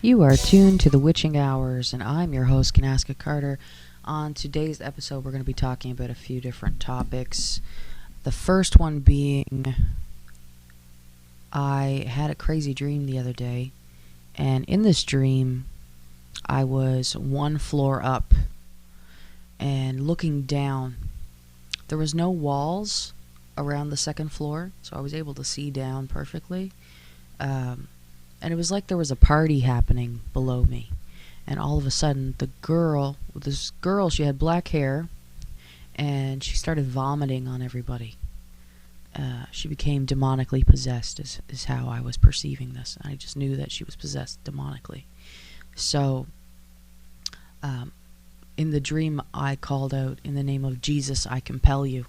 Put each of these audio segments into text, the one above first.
You are tuned to the Witching Hours, and I'm your host, Kanaska Carter. On today's episode, we're going to be talking about a few different topics. The first one being, I had a crazy dream the other day, and in this dream, I was one floor up and looking down. There was no walls around the second floor, so I was able to see down perfectly. And it was like there was a party happening below me. And all of a sudden, this girl, she had black hair, and she started vomiting on everybody. She became demonically possessed, is how I was perceiving this. I just knew that she was possessed demonically. So, in the dream, I called out, "In the name of Jesus, I compel you."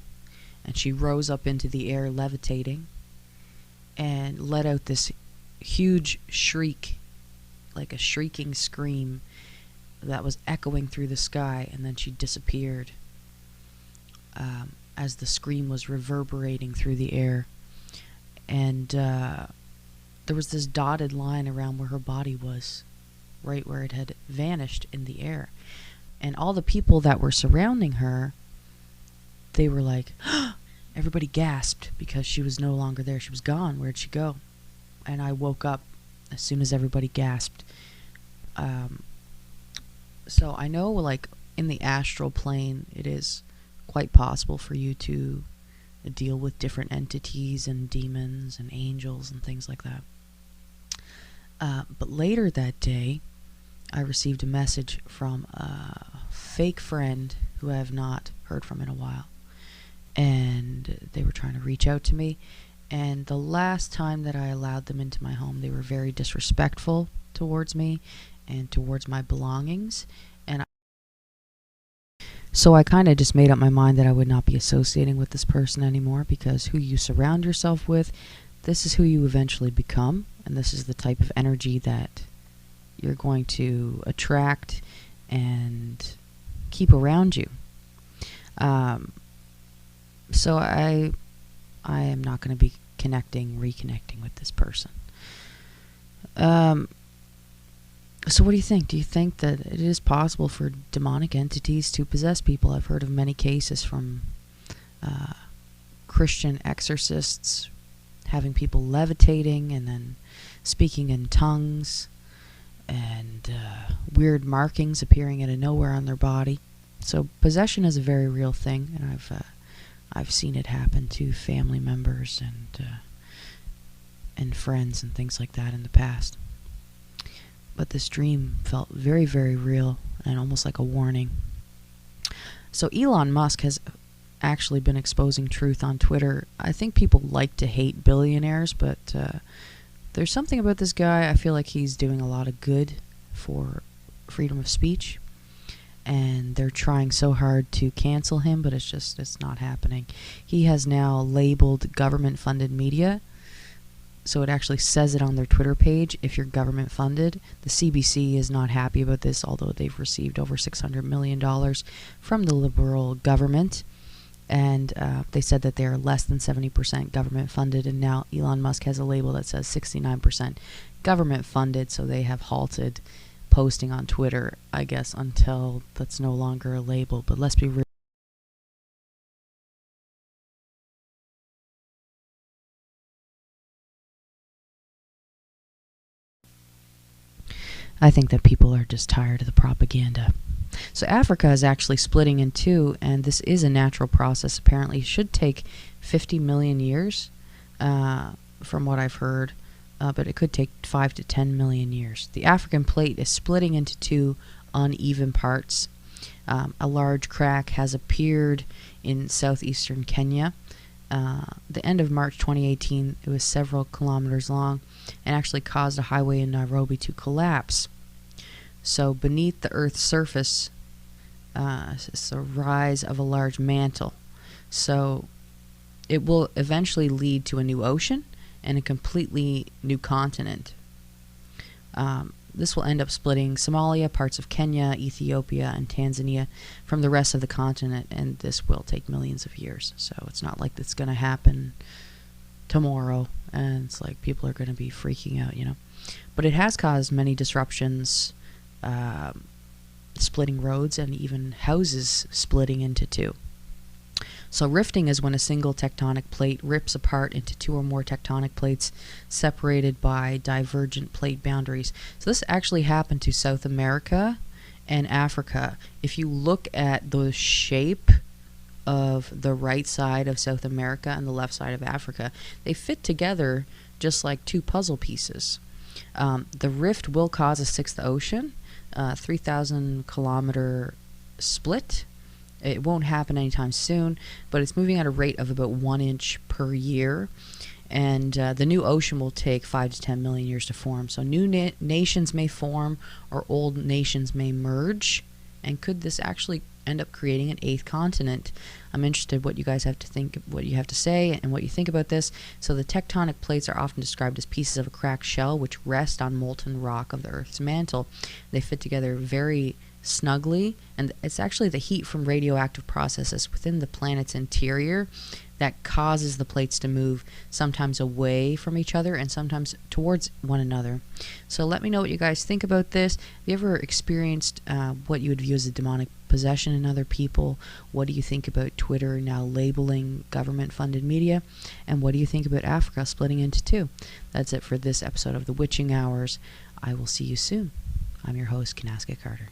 And she rose up into the air, levitating, and let out this huge shriek, like a shrieking scream that was echoing through the sky, and then she disappeared as the scream was reverberating through the air. And there was this dotted line around where her body was, right where it had vanished in the air. And all the people that were surrounding her, they were like, everybody gasped because she was no longer there. She was gone. Where'd she go? And I woke up as soon as everybody gasped. So I know, like, in the astral plane, it is quite possible for you to deal with different entities and demons and angels and things like that. But later that day, I received a message from a fake friend who I have not heard from in a while. And they were trying to reach out to me. And the last time that I allowed them into my home, they were very disrespectful towards me and towards my belongings. So I kind of just made up my mind that I would not be associating with this person anymore, because who you surround yourself with, this is who you eventually become. And this is the type of energy that you're going to attract and keep around you. So I am not going to be reconnecting with this person. So what do you think? Do you think that it is possible for demonic entities to possess people? I've heard of many cases from Christian exorcists having people levitating and then speaking in tongues, and weird markings appearing out of nowhere on their body. So possession is a very real thing, and I've seen it happen to family members and friends and things like that in the past. But this dream felt very, very real and almost like a warning. So Elon Musk has actually been exposing truth on Twitter. I think people like to hate billionaires, but there's something about this guy. I feel like he's doing a lot of good for freedom of speech. And they're trying so hard to cancel him, but it's not happening. He has now labeled government-funded media, so it actually says it on their Twitter page if you're government-funded. The CBC is not happy about this, although they've received over $600 million from the Liberal government, and they said that they are less than 70% government-funded, and now Elon Musk has a label that says 69% government-funded, so they have halted posting on Twitter, I guess, until that's no longer a label. But let's be real. I think that people are just tired of the propaganda. So Africa is actually splitting in two, and this is a natural process. Apparently it should take 50 million years, from what I've heard. But it could take 5 to 10 million years. The African plate is splitting into two uneven parts. A large crack has appeared in southeastern Kenya. The end of March 2018, it was several kilometers long and actually caused a highway in Nairobi to collapse. So beneath the Earth's surface, it's a rise of a large mantle. So it will eventually lead to a new ocean and a completely new continent. This will end up splitting Somalia, parts of Kenya, Ethiopia, and Tanzania from the rest of the continent, and this will take millions of years. So it's not like it's going to happen tomorrow, and it's like people are going to be freaking out, you know. But it has caused many disruptions, splitting roads and even houses splitting into two. So rifting is when a single tectonic plate rips apart into two or more tectonic plates separated by divergent plate boundaries. So this actually happened to South America and Africa. If you look at the shape of the right side of South America and the left side of Africa, they fit together just like two puzzle pieces. The rift will cause a sixth ocean, 3,000 kilometer split. It won't happen anytime soon, but it's moving at a rate of about 1 inch per year. And the new ocean will take 5 to 10 million years to form. So new nations may form, or old nations may merge. And could this actually end up creating an eighth continent? I'm interested what you guys have to think, what you have to say, and what you think about this. So the tectonic plates are often described as pieces of a cracked shell which rest on molten rock of the Earth's mantle. They fit together very snugly, and it's actually the heat from radioactive processes within the planet's interior that causes the plates to move, sometimes away from each other and sometimes towards one another. So let me know what you guys think about this. Have you ever experienced what you would view as a demonic possession in other people? What do you think about Twitter now labeling government-funded media? And what do you think about Africa splitting into two? That's it for this episode of The Witching Hours. I will see you soon. I'm your host, Kanaska Carter.